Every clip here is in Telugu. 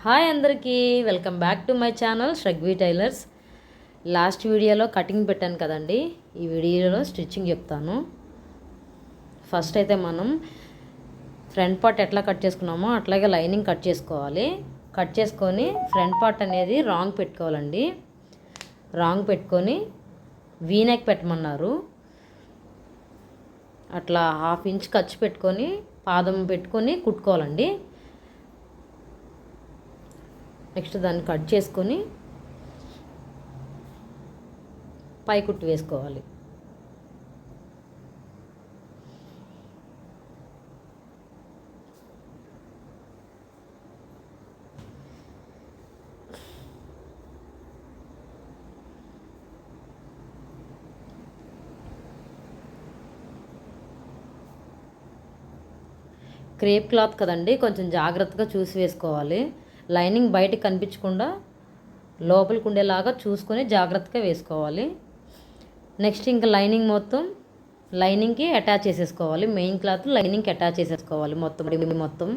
హాయ్ అందరికీ, welcome back to my channel Sragvi tailors. Last వీడియోలో కటింగ్ పెట్టాను కదండి, ఈ వీడియోలో స్టిచ్చింగ్ చెప్తాను. ఫస్ట్ అయితే మనం ఫ్రంట్ పార్ట్ ఎట్లా కట్ చేసుకున్నామో అట్లాగే లైనింగ్ కట్ చేసుకోవాలి. కట్ చేసుకొని ఫ్రంట్ పార్ట్ అనేది రాంగ్ పెట్టుకోవాలండి. రాంగ్ పెట్టుకొని వీనెక్ పెట్టమన్నారు. అట్లా 1/2 ఇంచ్ ఖర్చు పెట్టుకొని పాదం పెట్టుకొని కుట్టుకోవాలండి. నెక్స్ట్ దాన్ని కట్ చేసుకొని పై కుట్టు వేసుకోవాలి. క్రేప్ క్లాత్ కదండి, కొంచెం జాగ్రత్తగా చూసి వేసుకోవాలి. లైనింగ్ బయటకు కనిపించకుండా లోపలికి ఉండేలాగా చూసుకొని జాగ్రత్తగా వేసుకోవాలి. నెక్స్ట్ ఇంకా లైనింగ్ మొత్తం లైనింగ్కి అటాచ్ చేసేసుకోవాలి. మెయిన్ క్లాత్ లైనింగ్కి అటాచ్ చేసేసుకోవాలి మొత్తం.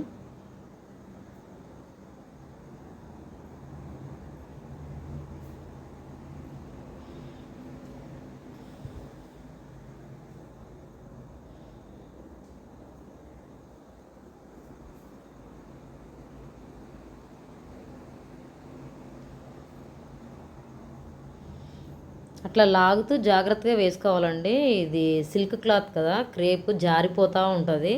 అట్లా లాగుతూ జాగ్రత్తగా వేసుకోవాలండి. ఇది సిల్క్ క్లాత్ కదా, క్రేప్ జారిపోతూ ఉంటుంది.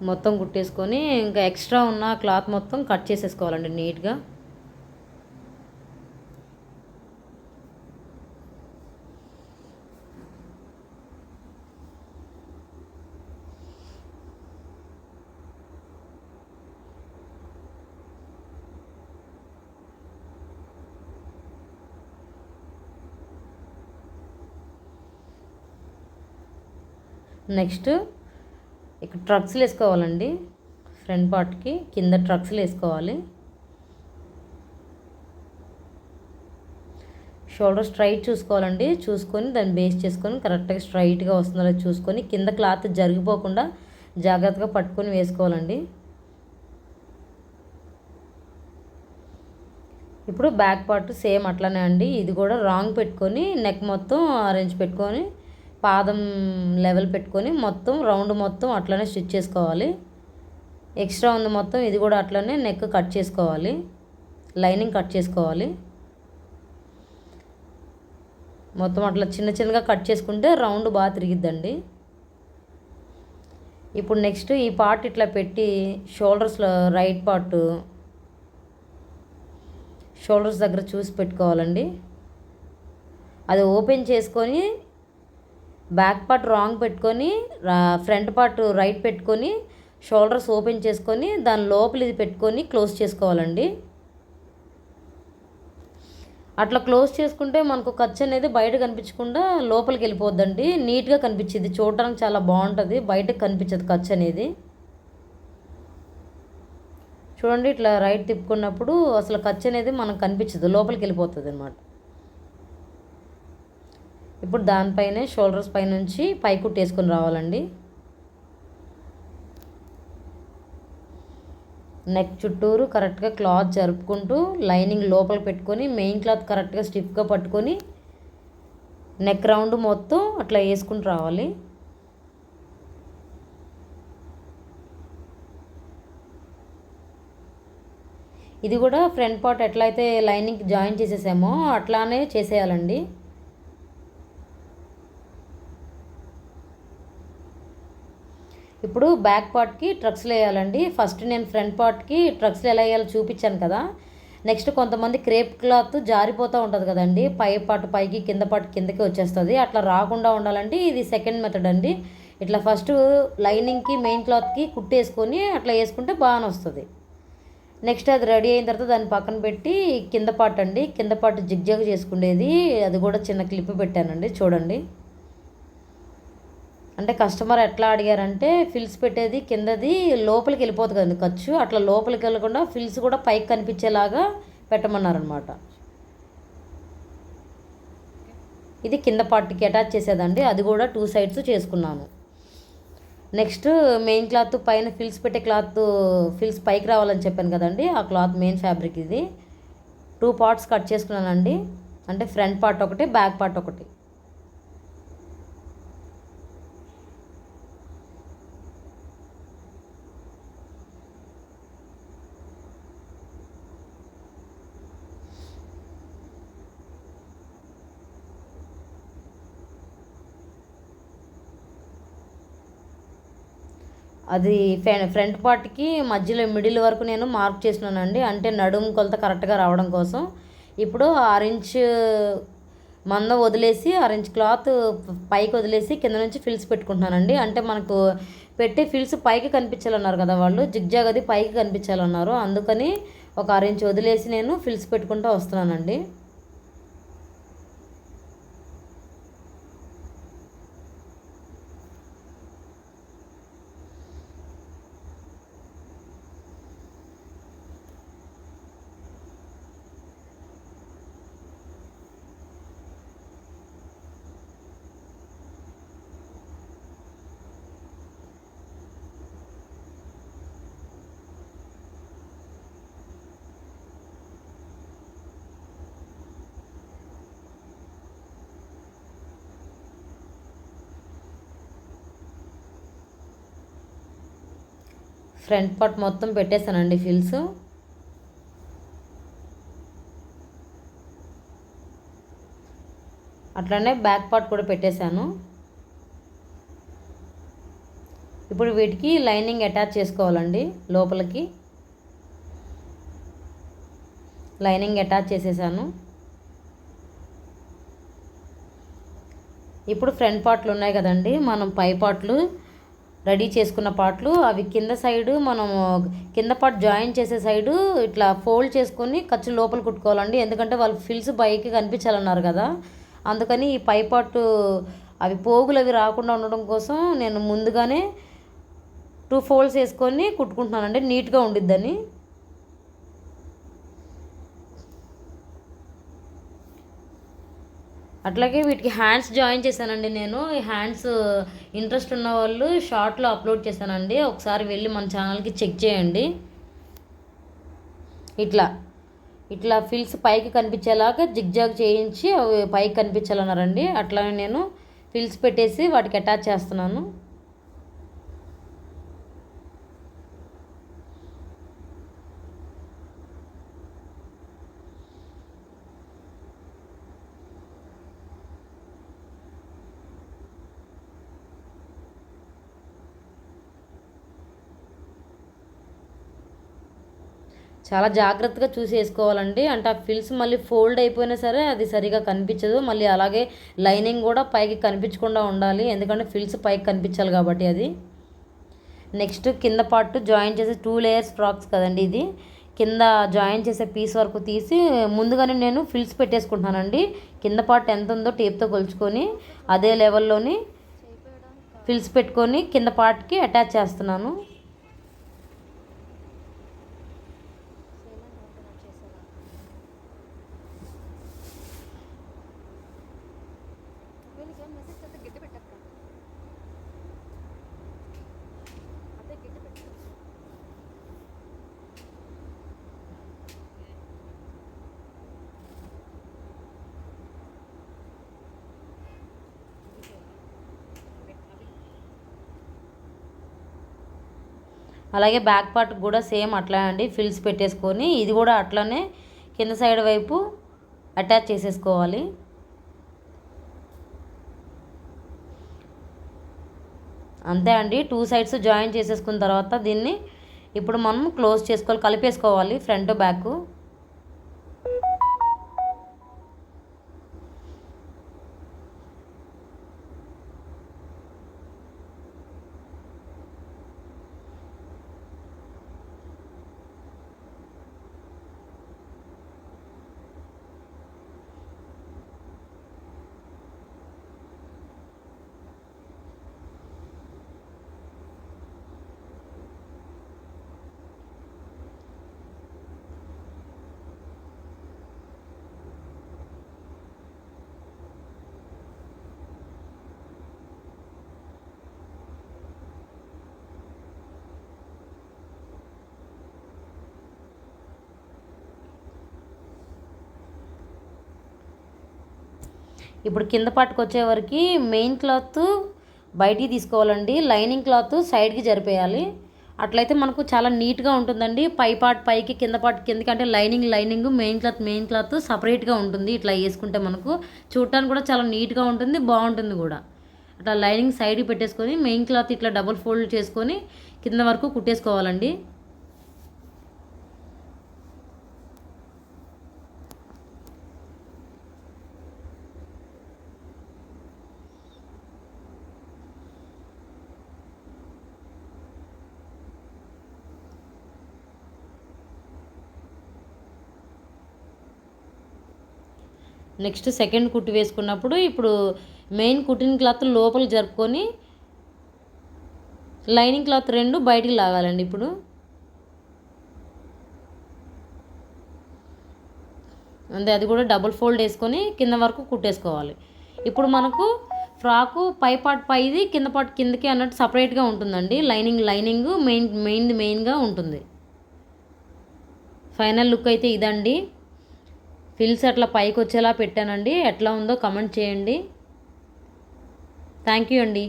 మొత్తం కుట్టేసుకొని ఇంకా ఎక్స్ట్రా ఉన్న క్లాత్ మొత్తం కట్ చేసేసుకోవాలండి నీట్గా. నెక్స్ట్ ఇక్కడ ట్రక్స్లు వేసుకోవాలండి. ఫ్రంట్ పార్ట్కి కింద ట్రక్స్లు వేసుకోవాలి. షోల్డర్ స్ట్రైట్ చూసుకోవాలండి. చూసుకొని దాన్ని బేస్ చేసుకొని కరెక్ట్గా స్ట్రైట్గా వస్తుందో చూసుకొని కింద క్లాత్ జరిగిపోకుండా జాగ్రత్తగా పట్టుకొని వేసుకోవాలండి. ఇప్పుడు బ్యాక్ పార్ట్ సేమ్ అట్లానే అండి. ఇది కూడా రాంగ్ పెట్టుకొని నెక్ మొత్తం అరేంజ్ పెట్టుకొని పాదం లెవెల్ పెట్టుకొని మొత్తం రౌండ్ మొత్తం అట్లనే స్టిచ్ చేసుకోవాలి. ఎక్స్ట్రా ఉంది మొత్తం ఇది కూడా అట్లనే నెక్ కట్ చేసుకోవాలి, లైనింగ్ కట్ చేసుకోవాలి. మొత్తం అట్లా చిన్నగా కట్ చేసుకుంటే రౌండ్ బాగా తిరిగిద్దండి. ఇప్పుడు నెక్స్ట్ ఈ పార్ట్ ఇట్లా పెట్టి షోల్డర్స్లో రైట్ పార్ట్ షోల్డర్స్ దగ్గర చూసి పెట్టుకోవాలండి. అది ఓపెన్ చేసుకొని బ్యాక్ పార్ట్ రాంగ్ పెట్టుకొని ఫ్రంట్ పార్ట్ రైట్ పెట్టుకొని షోల్డర్స్ ఓపెన్ చేసుకొని దాని లోపల ఇది పెట్టుకొని క్లోజ్ చేసుకోవాలండి. అట్లా క్లోజ్ చేసుకుంటే మనకు ఖర్చు అనేది బయట కనిపించకుండా లోపలికి వెళ్ళిపోద్దండి. నీట్గా కనిపించింది, చూడడానికి చాలా బాగుంటుంది, బయటకు కనిపించదు ఖర్చు అనేది. చూడండి, ఇట్లా రైట్ తిప్పుకున్నప్పుడు అసలు ఖర్చు అనేది మనకు కనిపించదు, లోపలికి వెళ్ళిపోతుంది అన్నమాట. ఇప్పుడు దానిపైనే షోల్డర్స్ పై నుంచి పై కుట్టు వేసుకొని రావాలండి. నెక్ చుట్టూరు కరెక్ట్గా క్లాత్ జరుపుకుంటూ లైనింగ్ లోపల పెట్టుకొని మెయిన్ క్లాత్ కరెక్ట్గా స్టిఫ్గా పట్టుకొని నెక్ రౌండ్ మొత్తం అట్లా వేసుకుంటూ రావాలి. ఇది కూడా ఫ్రంట్ పార్ట్ ఎట్లయితే లైనింగ్ జాయిన్ చేసేసామో అట్లానే చేసేయాలండి. ఇప్పుడు బ్యాక్ పార్ట్కి ట్రక్స్లు వేయాలండి. ఫస్ట్ నేను ఫ్రంట్ పార్ట్కి ట్రక్స్లు ఎలా వేయాలో చూపించాను కదా. నెక్స్ట్ కొంతమంది క్రేప్ క్లాత్ జారిపోతూ ఉంటుంది కదండి, పై పార్ట్ పైకి కింద పార్ట్ కిందకి వచ్చేస్తుంది. అట్లా రాకుండా ఉండాలంటే ఇది సెకండ్ మెథడ్ అండి. ఇట్లా ఫస్ట్ లైనింగ్కి మెయిన్ క్లాత్కి కుట్టేసుకొని అట్లా వేసుకుంటే బాగానే వస్తుంది. నెక్స్ట్ అది రెడీ అయిన తర్వాత దాన్ని పక్కన పెట్టి కింద పార్ట్ అండి, కింద పార్ట్ జిగ్జాగ్ చేసుకునేది అది కూడా చిన్న క్లిప్ పెట్టానండి. చూడండి, అంటే కస్టమర్ ఎట్లా అడిగారంటే ఫిల్స్ పెట్టేది కిందది లోపలికి వెళ్ళిపోతుంది కదండి ఖర్చు, అట్లా లోపలికి వెళ్ళకుండా ఫిల్స్ కూడా పైకి కనిపించేలాగా పెట్టమన్నారనమాట. ఇది కింద పార్ట్కి అటాచ్ చేసేదండి, అది కూడా 2 సైడ్స్ చేసుకున్నాను. నెక్స్ట్ మెయిన్ క్లాత్ పైన ఫిల్స్ పెట్టే క్లాత్, ఫిల్స్ పైకి రావాలని చెప్పాను కదండి, ఆ క్లాత్ మెయిన్ ఫ్యాబ్రిక్ ఇది. 2 పార్ట్స్ కట్ చేసుకున్నానండి, అంటే ఫ్రంట్ పార్ట్ ఒకటి, బ్యాక్ పార్ట్ ఒకటి. అది ఫ్రంట్ పార్ట్కి మధ్యలో మిడిల్ వరకు నేను మార్క్ చేసినానండి, అంటే నడుము కొలత కరెక్ట్గా రావడం కోసం. ఇప్పుడు 6 ఇంచ్ మందం వదిలేసి 6 ఇంచ్ క్లాత్ పైకి వదిలేసి కింద నుంచి ఫిల్స్ పెట్టుకుంటున్నానండి. అంటే మనకు పెట్టి ఫిల్స్ పైకి కనిపించాలన్నారు కదా వాళ్ళు, జిగ్జాగ్ అది పైకి కనిపించాలన్నారు, అందుకని ఒక 6 ఇంచ్ వదిలేసి నేను ఫిల్స్ పెట్టుకుంటూ వస్తున్నానండి. ఫ్రంట్ పార్ట్ మొత్తం పెట్టేశానండి ఫిల్స్. అట్లనే బ్యాక్ పార్ట్ కూడా పెట్టేశాను. ఇప్పుడు వీటికి లైనింగ్ అటాచ్ చేసుకోవాలండి. లోపలికి లైనింగ్ అటాచ్ చేసేసాను. ఇప్పుడు ఫ్రంట్ పార్ట్లు ఉన్నాయి కదండి, మనం పై పార్ట్లు రెడీ చేసుకున్న పార్ట్లు, అవి కింద సైడు మనం కింద పార్ట్ జాయిన్ చేసే సైడు ఇట్లా ఫోల్డ్ చేసుకొని ఖర్చు లోపల కుట్టుకోవాలండి, ఎందుకంటే వాళ్ళు ఫిల్స్ పైకి కనిపించాలన్నారు కదా, అందుకని ఈ పై పార్ట్ అవి పోగులు అవి రాకుండా ఉండడం కోసం నేను ముందుగానే 2 ఫోల్డ్స్ వేసుకొని కుట్టుకుంటున్నానండి, నీట్గా ఉండిద్దని. అట్లాగే వీటికి హ్యాండ్స్ జాయిన్ చేశానండి నేను. ఈ హ్యాండ్స్ ఇంట్రెస్ట్ ఉన్న వాళ్ళు షార్ట్లో అప్లోడ్ చేశానండి, ఒకసారి వెళ్ళి మన ఛానల్కి చెక్ చేయండి. ఇట్లా ఇట్లా ఫిల్స్ పైకి కనిపించేలాగా జిగ్జాగ్ చేయించి అవి పైకి కనిపించాలన్నారండి, అట్లానే నేను ఫిల్స్ పెట్టేసి వాటికి అటాచ్ చేస్తున్నాను. చాలా జాగ్రత్తగా చూసి వేసుకోవాలండి, అంటే ఆ ఫిల్స్ మళ్ళీ ఫోల్డ్ అయిపోయినా సరే అది సరిగా కనిపించదు, మళ్ళీ అలాగే లైనింగ్ కూడా పైకి కనిపించకుండా ఉండాలి, ఎందుకంటే ఫిల్స్ పైకి కనిపించాలి కాబట్టి అది. నెక్స్ట్ కింద పార్ట్ జాయిన్ చేసే 2 లేయర్స్ ఫ్రాక్స్ కదండి ఇది, కింద జాయిన్ చేసే పీస్ వరకు తీసి ముందుగానే నేను ఫిల్స్ పెట్టేసుకుంటున్నానండి. కింద పార్ట్ ఎంత ఉందో టేప్తో కొలుచుకొని అదే లెవెల్లోని ఫిల్స్ పెట్టుకొని కింద పార్ట్కి అటాచ్ చేస్తున్నాను. అలాగే బ్యాక్ పార్ట్ కూడా సేమ్ అట్లా అండి, ఫిల్స్ పెట్టేసుకొని ఇది కూడా అట్లానే కింద సైడ్ వైపు అటాచ్ చేసేసుకోవాలి. అంతే అండి, 2 సైడ్స్ జాయిన్ చేసేసుకున్న తర్వాత దీన్ని ఇప్పుడు మనం క్లోజ్ చేసుకోవాలి, కలిపేసుకోవాలి ఫ్రంట్ బ్యాక్. ఇప్పుడు కింద పార్ట్కి వచ్చేవరకు మెయిన్ క్లాత్ బయటికి తీసుకోవాలండి, లైనింగ్ క్లాత్ సైడ్కి జరిపేయాలి. అట్లయితే మనకు చాలా నీట్గా ఉంటుందండి. పై పార్ట్ పైకి, కింద పార్ట్ కిందకి, అంటే లైనింగ్, మెయిన్ క్లాత్ సపరేట్గా ఉంటుంది. ఇట్లా వేసుకుంటే మనకు చూడటానికి కూడా చాలా నీట్గా ఉంటుంది, బాగుంటుంది కూడా. అట్లా లైనింగ్ సైడ్కి పెట్టేసుకొని మెయిన్ క్లాత్ ఇట్లా డబుల్ ఫోల్డ్ చేసుకొని కింద వరకు కుట్టేసుకోవాలండి. నెక్స్ట్ సెకండ్ కుట్టు వేసుకున్నప్పుడు ఇప్పుడు మెయిన్ కుట్టిన క్లాత్ లోపల జరుపుకొని లైనింగ్ క్లాత్ 2 బయటికి లాగాలండి. ఇప్పుడు అంతే, అది కూడా డబుల్ ఫోల్డ్ వేసుకొని కింద వరకు కుట్టేసుకోవాలి. ఇప్పుడు మనకు ఫ్రాకు పై పార్ట్ పైది, కింద పార్ట్ కిందకి అన్నట్టు సపరేట్గా ఉంటుందండి. లైనింగ్ మెయిన్గా ఉంటుంది. ఫైనల్ లుక్ అయితే ఇదండి. ఫిల్స్ అట్లా పైకి వచ్చేలా పెట్టానండి. ఎట్లా ఉందో కమెంట్ చేయండి. థ్యాంక్ యూ అండి.